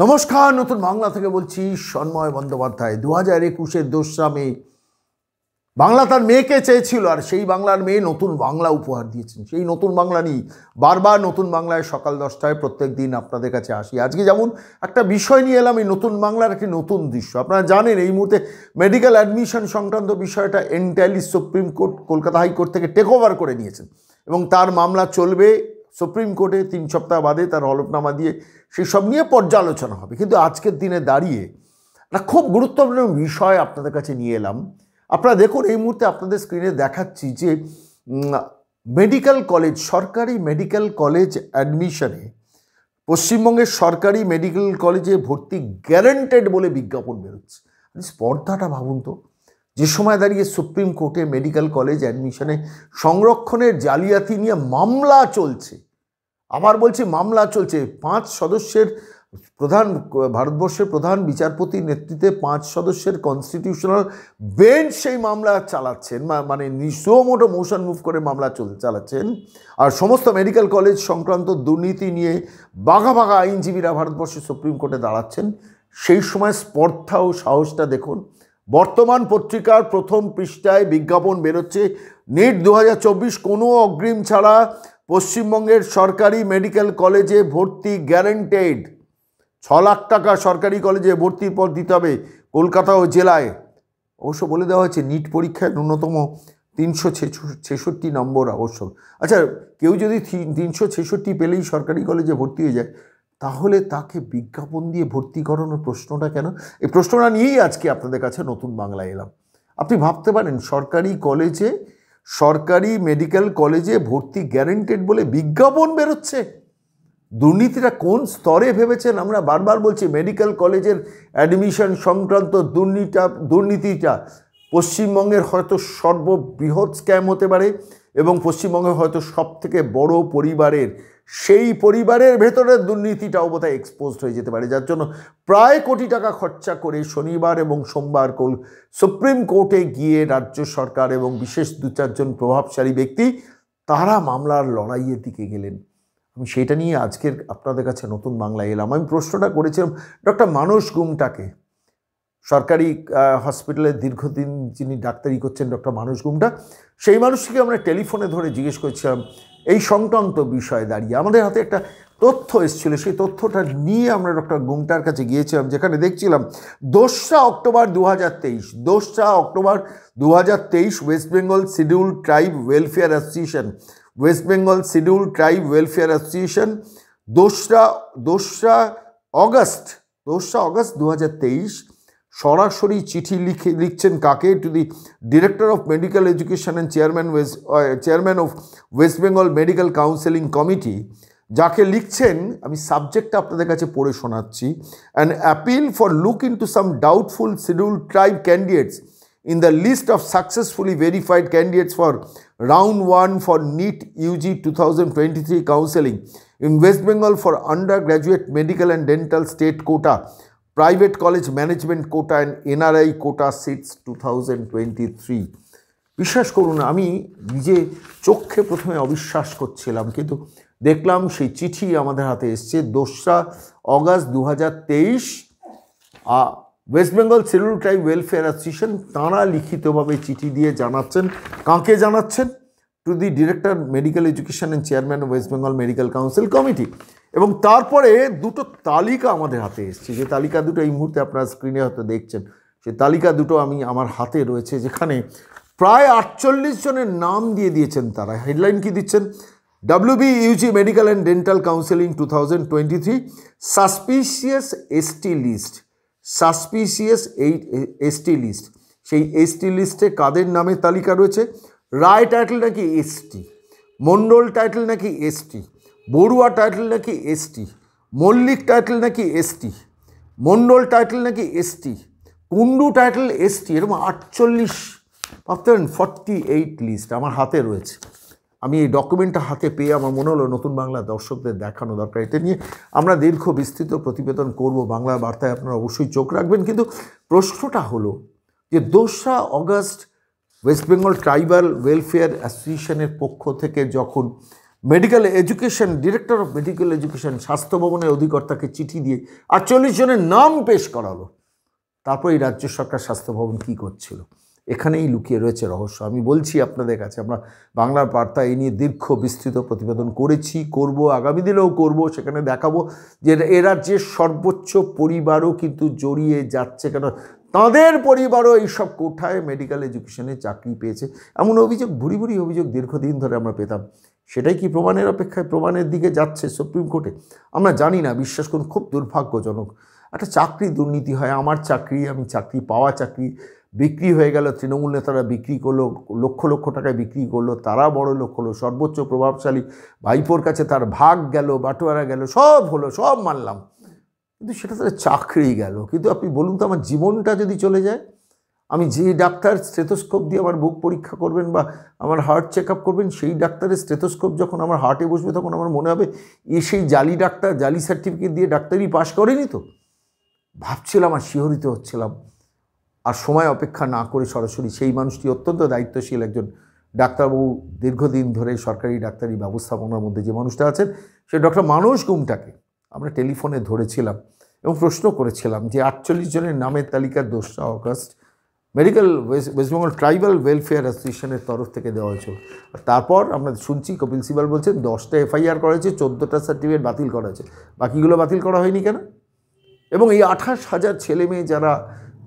নমস্কার, নতুন বাংলা থেকে বলছি সন্ময় বন্দ্যোপাধ্যায়। 2021-এর 2রা মে বাংলা তার মেয়েকে চেয়েছিল, আর সেই বাংলার মেয়ে নতুন বাংলা উপহার দিয়েছেন। সেই নতুন বাংলা নিয়ে বারবার নতুন বাংলায় সকাল 10টায় প্রত্যেক দিন আপনাদের কাছে আসি। আজকে যেমন একটা বিষয় নিয়ে এলাম, এই নতুন বাংলার একটি নতুন দৃশ্য। আপনারা জানেন এই মুহূর্তে মেডিকেল অ্যাডমিশন সংক্রান্ত বিষয়টা entirely supreme court Kolkata high court থেকে টেক ওভার করে নিয়েছেন এবং তার মামলা চলবে সুপ্রিম কোর্টে। 3 সপ্তাহ বাদে তার হলফনামা দিয়ে সেই সব নিয়ে পর্যালোচনা হবে। কিন্তু আজকের দিনে দাঁড়িয়ে একটা খুব গুরুত্বপূর্ণ বিষয় আপনাদের কাছে নিয়ে এলাম। আপনারা দেখুন, এই মুহূর্তে আপনাদের স্ক্রিনে দেখাচ্ছি যে মেডিকেল কলেজ, সরকারি মেডিকেল কলেজ অ্যাডমিশনে পশ্চিমবঙ্গের সরকারি মেডিকেল কলেজে ভর্তি গ্যারান্টেড বলে বিজ্ঞাপন বেরোচ্ছে। স্পর্ধাটা ভাবুন তো, যে সময় দাঁড়িয়ে সুপ্রিম কোর্টে মেডিকেল কলেজ অ্যাডমিশনে সংরক্ষণের জালিয়াতি নিয়ে মামলা চলছে। আবার বলছি মামলা চলছে। 5 সদস্যের ভারতবর্ষের প্রধান বিচারপতির নেতৃত্বে 5 সদস্যের কনস্টিটিউশনাল বেঞ্চ সেই মামলা চালাচ্ছেন, মানে সুমোটো মোশন মুভ করে মামলা চালাচ্ছেন। আর সমস্ত মেডিকেল কলেজ সংক্রান্ত দুর্নীতি নিয়ে বাঘা বাঘা আইনজীবীরা ভারতবর্ষের সুপ্রিম কোর্টে দাঁড়াচ্ছেন। সেই সময় স্পর্ধা ও সাহসটা দেখুন। বর্তমান পত্রিকার প্রথম পৃষ্ঠায় বিজ্ঞাপন বেরোচ্ছে, নিট 2024 কোনো অগ্রিম ছাড়া পশ্চিমবঙ্গের সরকারি মেডিকেল কলেজে ভর্তি গ্যারান্টেড। 6 লাখ টাকা সরকারি কলেজে ভর্তির পর দিতে হবে কলকাতা ও জেলায়। অবশ্য বলে দেওয়া হয়েছে নিট পরীক্ষায় ন্যূনতম 366 নম্বর আবশ্যক। আচ্ছা, কেউ যদি 366 পেলেই সরকারি কলেজে ভর্তি হয়ে যায়, তাহলে তাকে বিজ্ঞাপন দিয়ে ভর্তি করানোর প্রশ্নটা কেন? এই প্রশ্নটা নিয়েই আজকে আপনাদের কাছে নতুন বাংলায় এলাম। আপনি ভাবতে পারেন, সরকারি মেডিকেল কলেজে ভর্তি গ্যারান্টেড বলে বিজ্ঞাপন বেরোচ্ছে। দুর্নীতিটা কোন স্তরে ভেবেছেন? আমরা বারবার বলছি মেডিকেল কলেজের অ্যাডমিশন সংক্রান্ত দুর্নীতিটা পশ্চিমবঙ্গের হয়তো সর্ববৃহৎ স্ক্যাম হতে পারে এবং পশ্চিমবঙ্গের হয়তো সবথেকে বড় সেই পরিবারের ভেতরের দুর্নীতিটাও বোধহয় এক্সপোজড হয়ে যেতে পারে, যার জন্য প্রায় কোটি টাকা খরচা করে শনিবার এবং সোমবার সুপ্রিম কোর্টে গিয়ে রাজ্য সরকার এবং বিশেষ 2-4 জন প্রভাবশালী ব্যক্তি তারা মামলার লড়াইয়ের দিকে গেলেন। আমি সেটা নিয়ে আজকের আপনাদের কাছে নতুন বাংলায় এলাম। আমি প্রশ্নটা করেছিলাম ডক্টর মানস গুমটাকে, সরকারি হসপিটালে দীর্ঘদিন যিনি ডাক্তারি করছেন, ডক্টর মানস গুমটা। সেই মানুষটিকে আমরা টেলিফোনে ধরে জিজ্ঞেস করছিলাম এই সংক্রান্ত বিষয়ে দাঁড়িয়ে। আমাদের হাতে একটা তথ্য এসেছিল, সেই তথ্যটা নিয়ে আমরা ডক্টর গুমটার কাছে গিয়েছিলাম, যেখানে দেখছিলাম 2রা October 2023 West Bengal scheduled tribe welfare association 2রা অগস্ট 2023 সরাসরি চিঠি লিখছেন কাকে? To the director of medical education and chairman of West Bengal medical counselling committee, যাকে লিখছেন, আমি সাবজেক্টটা আপনাদের কাছে পড়ে শোনাচ্ছি। An appeal for look into some doubtful scheduled tribe candidates in the list of successfully verified candidates for round 1 for NEET UG 2023 counseling in West Bengal for undergraduate medical and dental state quota, private college management quota and NRI quota seats 2023. বিশ্বাস করুন, আমি নিজে চোখে প্রথমে অবিশ্বাস করছিলাম, কিন্তু দেখলাম সেই চিঠি আমাদের হাতে এসছে। 2রা August 2023 West Bengal scheduled tribe welfare association তাঁরা লিখিতভাবে চিঠি দিয়ে জানাচ্ছেন, কাকে জানাচ্ছেন? To the director medical education and chairman of West Bengal medical council committee. এবং তারপরে 2টো তালিকা আমাদের হাতে এসছে, যে তালিকা দুটো এই মুহূর্তে আপনারা স্ক্রিনে হয়তো দেখছেন। সেই তালিকা দুটো আমার হাতে রয়েছে, যেখানে প্রায় 48 জনের নাম দিয়ে দিয়েছেন তারা। হেডলাইন কি দিচ্ছেন? WBUG medical and dental counselling 2023 suspicious ST list. সেই এসটি লিস্টে কাদের নামের তালিকা রয়েছে? রায় টাইটেল নাকি এসটি, মণ্ডল টাইটেল নাকি এসটি, বড়ুয়া টাইটেল নাকি এসটি, মল্লিক টাইটেল নাকি এসটি, মণ্ডল টাইটেল নাকি এসটি, কুন্ডু টাইটেল এসটি। এরকম 48, ভাবতে পারেন 48 লিস্ট আমার হাতে রয়েছে। আমি এই ডকুমেন্টটা হাতে পেয়ে আমার মনে হলো নতুন বাংলা দর্শকদের দেখানো দরকার। এটা নিয়ে আমরা দীর্ঘ বিস্তৃত প্রতিবেদন করব, বাংলা বার্তায় আপনারা অবশ্যই চোখ রাখবেন। কিন্তু প্রশ্নটা হলো যে 2রা August West Bengal tribal welfare অ্যাসোসিয়েশনের পক্ষ থেকে যখন medical education, director of medical education স্বাস্থ্য ভবনের অধিকর্তাকে চিঠি দিয়ে 48 জনের নাম পেশ করালো। তারপর এই রাজ্য সরকার স্বাস্থ্য ভবন কী করছিল, এখানেই লুকিয়ে রয়েছে রহস্য। আমি বলছি আপনাদের কাছে, আমরা বাংলার বার্তা এই নিয়ে দীর্ঘ বিস্তৃত প্রতিবেদন করেছি, করব, আগামী দিনেও করব। সেখানে দেখাবো যে এরা যে সর্বোচ্চ পরিবারও কিন্তু জড়িয়ে যাচ্ছে, কেন তাদের পরিবারও এইসব কোঠায় মেডিকেল এডুকেশনে চাকরি পেয়েছে, এমন অভিযোগ, ভুরি ভুরি অভিযোগ দীর্ঘদিন ধরে আমরা পেতাম। সেটাই কি প্রমাণের অপেক্ষায়, প্রমাণের দিকে যাচ্ছে সুপ্রিম কোর্টে? আমরা জানি না, বিশ্বাস করুন খুব দুর্ভাগ্যজনক। একটা চাকরি দুর্নীতি হয়, আমার চাকরি, আমি চাকরি পাওয়া চাকরি বিক্রি হয়ে গেল, তৃণমূল নেতারা বিক্রি করলো, লক্ষ লক্ষ টাকায় বিক্রি করলো, তারা বড় লোক হলো, সর্বোচ্চ প্রভাবশালী ভাইপোর কাছে তার ভাগ গেল, বাটোয়ারা গেল, সব হলো, সব মানলাম, কিন্তু সেটা তাদের চাকরি গেল। কিন্তু আপনি বলুন তো, আমার জীবনটা যদি চলে যায়, আমি যে ডাক্তার স্টেথোস্কোপ দিয়ে আমার বুক পরীক্ষা করবেন বা আমার হার্ট চেক আপ করবেন, সেই ডাক্তারের স্টেথোস্কোপ যখন আমার হার্টে বসবে, তখন আমার মনে হবে সেই জালি ডাক্তার, জালি সার্টিফিকেট দিয়ে ডাক্তারি পাশ করেনি তো। ভাবছিলাম আর শিহরিত হচ্ছিলাম, আর সময় অপেক্ষা না করে সরাসরি সেই মানুষটি, অত্যন্ত দায়িত্বশীল একজন ডাক্তারবাবু, দীর্ঘদিন ধরে সরকারি ডাক্তারি ব্যবস্থাপনার মধ্যে যে মানুষটা আছেন, সে ডক্টর মানস গুমটাকে আমরা টেলিফোনে ধরেছিলাম এবং প্রশ্ন করেছিলাম যে 48 জনের নামের তালিকা 2রা August medical West Bengal tribal welfare অ্যাসোসিয়েশনের তরফ থেকে দেওয়া হয়েছিল। আর তারপর আমরা শুনছি কপিল সিবাল বলছেন 10টা এফআইআর করা হয়েছে, 14টা সার্টিফিকেট বাতিল করা হয়েছে, বাকিগুলো বাতিল করা হয়নি কেন? এবং এই 28,000 ছেলে মেয়ে যারা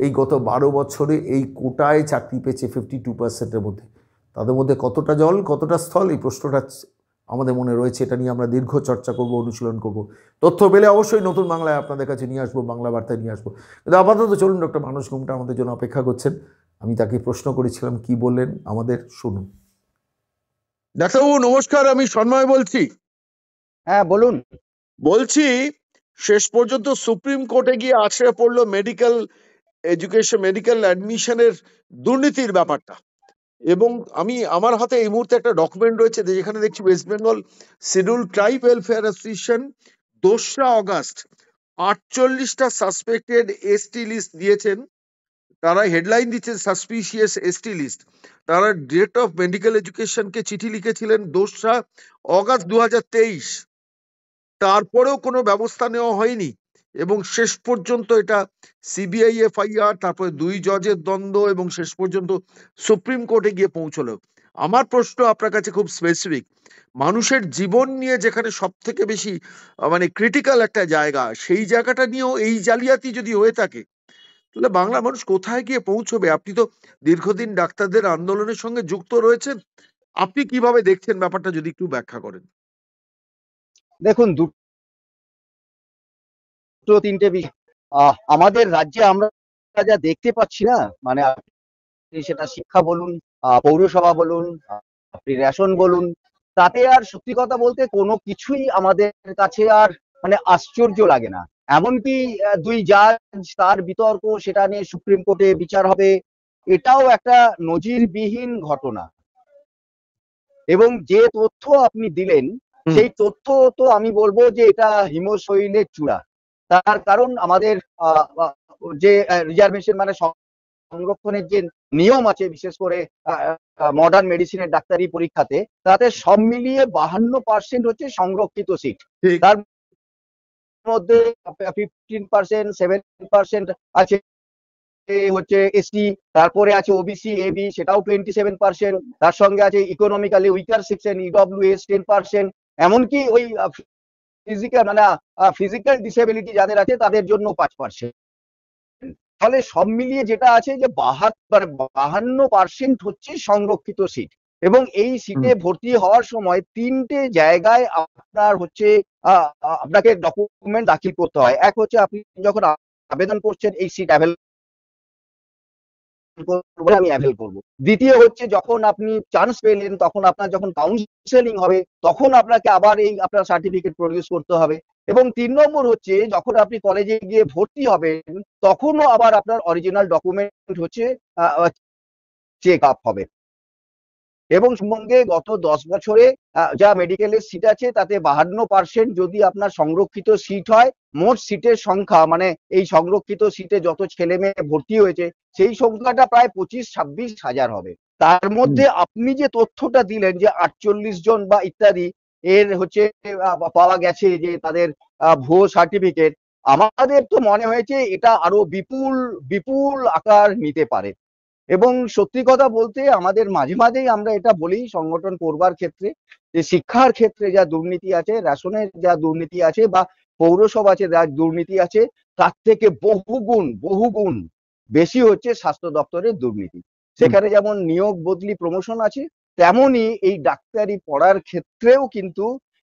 এই গত 12 বছরে এই কোটায় চাকরি পেয়েছে 52%-এর মধ্যে, তাদের মধ্যে কতটা জল কতটা স্থল, এই প্রশ্নটা আমাদের মনে রয়েছে। এটা নিয়ে আমরা দীর্ঘ চর্চা করব, অনুশীলন করব। তথ্য পেলে অবশ্যই নতুন বাংলায় আপনাদের কাছে নিয়ে আসবো, বাংলা বার্তায় নিয়ে আসবো। কিন্তু আপাতত চলুন, ডক্টর মানস গুমটা আমাদের জন্য অপেক্ষা করছেন। আমি তাকে প্রশ্ন করেছিলাম, কি বললেন আমাদের শুনুন। ডাক্তারবাবু নমস্কার, আমি সন্ময় বলছি। হ্যাঁ বলুন। বলছি, শেষ পর্যন্ত সুপ্রিম কোর্টে গিয়ে আছড়ে পড়লো মেডিকেল এডুকেশন, মেডিকেল অ্যাডমিশনের দুর্নীতির ব্যাপারটা। এবং আমার হাতে এই মুহূর্তে একটা ডকুমেন্ট রয়েছে যেখানে দেখছি West Bengal schedule tribe welfare association 2রা অগস্ট 48টা সাসপেক্টেড এসটি লিস্ট দিয়েছেন। তারা হেডলাইন দিচ্ছে সাসপিশিয়াস এসটি লিস্ট। তারা ডিরেক্টর অফ মেডিকেল এডুকেশনকে চিঠি লিখেছিলেন 2রা অগস্ট 2023। তারপরেও কোনো ব্যবস্থা নেওয়া হয়নি এবং শেষ পর্যন্ত এটা সিবিআই এফআইআর, তারপরে 2 জজের দ্বন্দ্ব এবং শেষ পর্যন্ত সুপ্রিম কোর্টে গিয়ে পৌঁছলো। আমার প্রশ্ন আপনার কাছে খুব স্পেসিফিক, মানুষের জীবন নিয়ে যেখানে সব থেকে বেশি মানে ক্রিটিক্যাল একটা জায়গা, সেই জায়গাটা নিয়েও এই জালিয়াতি যদি হয়ে থাকে, তাহলে বাংলা মানুষ কোথায় গিয়ে পৌঁছবে? আপনি তো দীর্ঘদিন ডাক্তারদের আন্দোলনের সঙ্গে যুক্ত রয়েছেন, আপনি কিভাবে দেখছেন ব্যাপারটা, যদি একটু ব্যাখ্যা করেন। দেখুন, 2-3টে বিষয় আমাদের রাজ্যে আমরা যা দেখতে পাচ্ছি না, মানে সেটা শিক্ষা বলুন, পৌরসভা বলুন, আপনি রেশন বলুন, তাতে আর সত্যি কথা বলতে কোনো কিছুই আমাদের কাছে আর মানে আশ্চর্য লাগে না। এমনকি 2 জাজ তার বিতর্ক, সেটা নিয়ে সুপ্রিম কোর্টে বিচার হবে, এটাও একটা নজিরবিহীন ঘটনা। এবং যে তথ্য আপনি দিলেন, সেই তথ্য তো আমি বলবো যে এটা হিমশৈলের চূড়া। তার কারণ আমাদের যে রিজার্ভেশন মানে সংরক্ষণের যে নিয়ম আছে, বিশেষ করে মডার্ন মেডিসিনের ডাক্তারি পরীক্ষাতে, তাতে সব মিলিয়ে 52% হচ্ছে সংরক্ষিত সিট। তার মধ্যে 15%, 7% আছে হচ্ছে এসটি, তারপরে আছে ওবিসি এবি, সেটাও 27%, তার সঙ্গে আছে ইকোনমিক্যালি উইকার সেকশন ইডব্লিউএস 10%, এমনকি ওই ফিজিক্যাল মানে ফিজিক্যাল ডিসেবিলিটি যাদের আছে তাদের জন্য 5%। ফলে সব মিলিয়ে যেটা আছে যে 52% হচ্ছে সংরক্ষিত সিট। এবং এই সিটে ভর্তি হওয়ার সময় 3টে জায়গায় আপনার হচ্ছে আপনাকে ডকুমেন্ট দাখিল করতে হয়। এক হচ্ছে আপনি যখন আবেদন করছেন এই সিট আমি অ্যাভেল করব। দ্বিতীয় হচ্ছে যখন আপনি চান্স পেলেন, তখন আপনার যখন কাউন্সেলিং হবে, তখন আপনাকে আবার এই আপনার সার্টিফিকেট প্রডিউস করতে হবে। এবং 3 নম্বর হচ্ছে যখন আপনি কলেজে গিয়ে ভর্তি হবেন, তখনও আবার আপনার অরিজিনাল ডকুমেন্ট হচ্ছে চেক আপ হবে। এবং সম্বন্ধে গত 10 বছরে যা মেডিকেলের সিট আছে তাতে 52% যদি আপনার সংরক্ষিত সিট হয়, মোট সিটের সংখ্যা মানে এই সংরক্ষিত সিটে যত ছেলে মেয়ে ভর্তি হয়েছে সেই সংখ্যাটা প্রায় 25-26 হাজার হবে। তার মধ্যে আপনি যে তথ্যটা দিলেন যে 48 জন বা ইত্যাদি, এর হচ্ছে পাওয়া গেছে যে তাদের ভুয়ো সার্টিফিকেট, আমাদের তো মনে হয়েছে এটা আরো বিপুল বিপুল আকার নিতে পারে। এবং সত্যি কথা বলতে আমাদের মাঝে মাঝেই আমরা এটা বলি সংগঠন করবার ক্ষেত্রে, যে শিক্ষার ক্ষেত্রে যা দুর্নীতি আছে, রেশনের যা দুর্নীতি আছে, বা পৌরসভাতে যা দুর্নীতি আছে, তার থেকে বহুগুণ বেশি হচ্ছে স্বাস্থ্য দপ্তরের দুর্নীতি। সেখানে যেমন নিয়োগ বদলি প্রমোশন আছে, তেমনি এই ডাক্তারি পড়ার ক্ষেত্রেও কিন্তু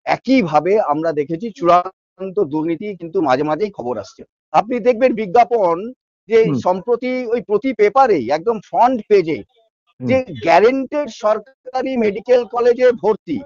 একইভাবে আমরা দেখেছি চূড়ান্ত দুর্নীতি কিন্তু মাঝে মাঝেই খবর আসছে। আপনি দেখবেন বিজ্ঞাপন যে সম্প্রতি ওই প্রতি পেপারেই একদম ফ্রন্ট পেজে, যে গ্যারেন্টেড সরকারি মেডিকেল কলেজে ভর্তি,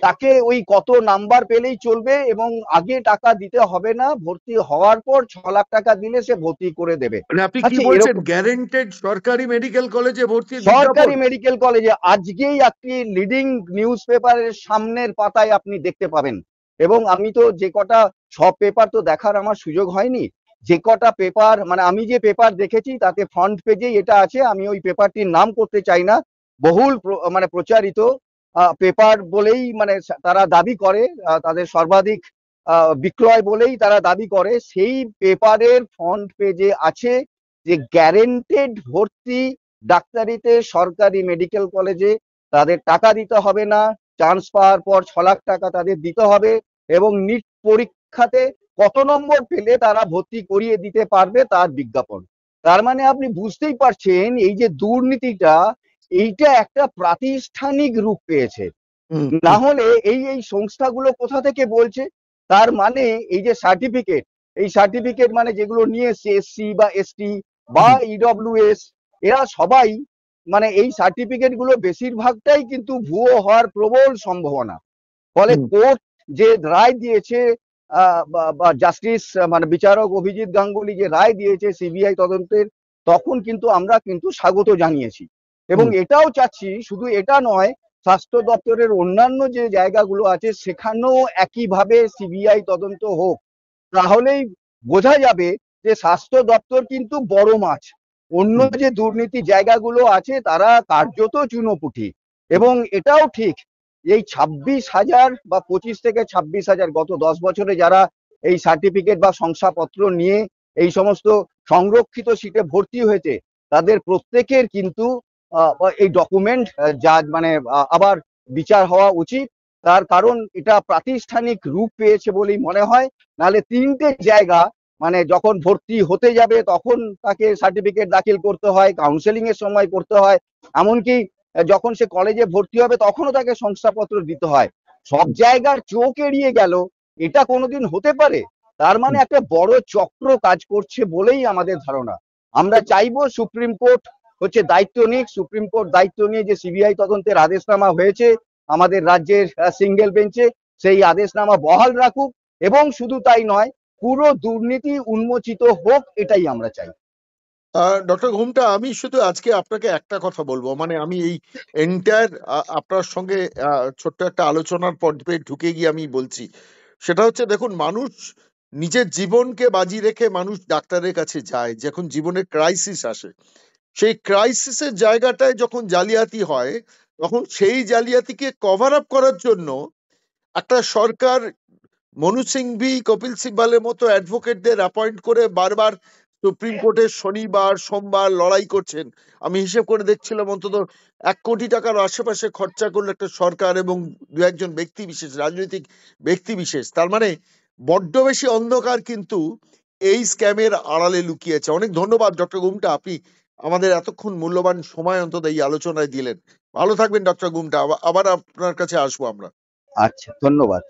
তাকে ওই কত নাম্বার পেলেই চলবে এবং আগে টাকা দিতে হবে না, ভর্তি হওয়ার পর 6 লাখ টাকা দিলে সে ভর্তি করে দেবে। মানে আপনি কি আচ্ছা, বলছেন, এরকম গ্যারেন্টেড সরকারি মেডিকেল কলেজে ভর্তির সরকারি বিজ্ঞাপন? মেডিকেল কলেজে আজকেই একটি লিডিং নিউজ পেপারের সামনের পাতায় আপনি দেখতে পাবেন। এবং আমি তো যে কটা, সব পেপার তো দেখার আমার সুযোগ হয়নি, যে কটা পেপার মানে আমি যে পেপার দেখেছি তাতে ফ্রন্ট পেজেই এটা আছে। আমি ওই পেপারটির নাম করতে চাই না, বহুল মানে প্রচারিত পেপার বলেই মানে তারা দাবি করে, তাদের সর্বাধিক বিক্রয় বলেই তারা দাবি করে। সেই পেপারের ফ্রন্ট পেজে আছে যে গ্যারেন্টেড ভর্তি ডাক্তারিতে সরকারি মেডিকেল কলেজে, তাদের টাকা দিতে হবে না, চান্স পাওয়ার পর 6 লাখ টাকা তাদের দিতে হবে, এবং নিট পরীক্ষাতে কত নম্বর পেলে তারা ভর্তি করিয়ে দিতে পারবে তার বিজ্ঞাপন। তার মানে আপনি বুঝতেই পারছেন এই যে দুর্নীতিটা, এইটা একটা প্রাতিষ্ঠানিক রূপ পেয়েছে। না হলে এই সংস্থাগুলো কোথা থেকে বলছে? তার মানে এই যে সার্টিফিকেট, এই সার্টিফিকেট মানে যেগুলো নিয়ে এসছে এসসি বা এসটি বা ইডব্লিউএস, এরা সবাই মানে এই সার্টিফিকেট গুলো বেশিরভাগটাই কিন্তু ভুয়ো হওয়ার প্রবল সম্ভাবনা। ফলে কোর্ট যে রায় দিয়েছে, বা জাস্টিস মানে বিচারক অভিজিৎ গাঙ্গুলি যে রায় দিয়েছে সিবিআই তদন্তের, তখন কিন্তু আমরা কিন্তু স্বাগত জানিয়েছি। এবং এটাও চাচ্ছি, শুধু এটা নয়, স্বাস্থ্য দপ্তরের অন্যান্য যে জায়গাগুলো আছে সেখানেও একইভাবে সিবিআই তদন্ত হোক। তাহলেই বোঝা যাবে যে স্বাস্থ্য দপ্তর কিন্তু বড় মাছ, অন্য যে দুর্নীতি জায়গাগুলো আছে তারা কার্যত চুনোপুঁটি। এবং এটাও ঠিক, এই 26,000 বা 25 থেকে 26,000 গত 10 বছরে যারা এই সার্টিফিকেট বা শংসাপত্র নিয়ে এই সমস্ত সংরক্ষিত সিটে ভর্তি হয়েছে, তাদের প্রত্যেকের কিন্তু এই ডকুমেন্ট যা মানে আবার বিচার হওয়া উচিত। তার কারণ এটা প্রাতিষ্ঠানিক রূপ পেয়েছে বলেই মনে হয়। নাহলে 3টে জায়গা, মানে যখন ভর্তি হতে যাবে তখন তাকে সার্টিফিকেট দাখিল করতে হয়, কাউন্সেলিং এর সময় করতে হয়, এমনকি যখন সে কলেজে ভর্তি হবে তখনও তাকে শংসাপত্র দিতে হয়। সব জায়গার চোখ এড়িয়ে গেল, এটা কোনোদিন হতে পারে? তার মানে একটা বড় চক্র কাজ করছে বলেই আমাদের ধারণা। আমরা চাইবো সুপ্রিম কোর্ট হচ্ছে দায়িত্ব নিক, সুপ্রিম কোর্ট দায়িত্ব নিয়ে যে সিবিআই তদন্তের আদেশনামা হয়েছে আমাদের রাজ্যের সিঙ্গেল বেঞ্চে, সেই আদেশনামা বহাল রাখুক। এবং শুধু তাই নয়, পুরো দুর্নীতি উন্মোচিত হোক, এটাই আমরা চাই। ডক্টর ঘুমটা, আমি শুধু আজকে আপনাকে একটা কথা বলবো, মানে আমি এই এন্টায়ার আপনার সঙ্গে ছোট্ট একটা আলোচনার পর্বে ঢুকে গিয়ে আমি বলছি, সেটা হচ্ছে দেখুন, মানুষ নিজের জীবনকে বাজি রেখে মানুষ ডাক্তারের কাছে যায় যখন জীবনের ক্রাইসিস আসে। সেই ক্রাইসিসের জায়গাটায় যখন জালিয়াতি হয়, তখন সেই জালিয়াতিকে কভার আপ করার জন্য একটা সরকার মনু সিংভি, কপিল সিব্বালের মতো অ্যাডভোকেটদের অ্যাপয়েন্ট করে বারবার সুপ্রিম কোর্টে শনিবার সোমবার লড়াই করছেন। আমি হিসেব করে দেখছিলাম অন্তত 1 কোটি টাকার আশেপাশে খরচা করলো একটা সরকার এবং 2-1 ব্যক্তি বিশেষ, রাজনৈতিক ব্যক্তি বিশেষ। তার মানে বড্ড বেশি অন্ধকার কিন্তু এই স্ক্যামের আড়ালে লুকিয়েছে। অনেক ধন্যবাদ ডক্টর গুমটা, আপনি আমাদের এতক্ষণ মূল্যবান সময় অন্তত এই আলোচনায় দিলেন। ভালো থাকবেন ডক্টর গুমটা, আবার আপনার কাছে আসবো আমরা। আচ্ছা, ধন্যবাদ।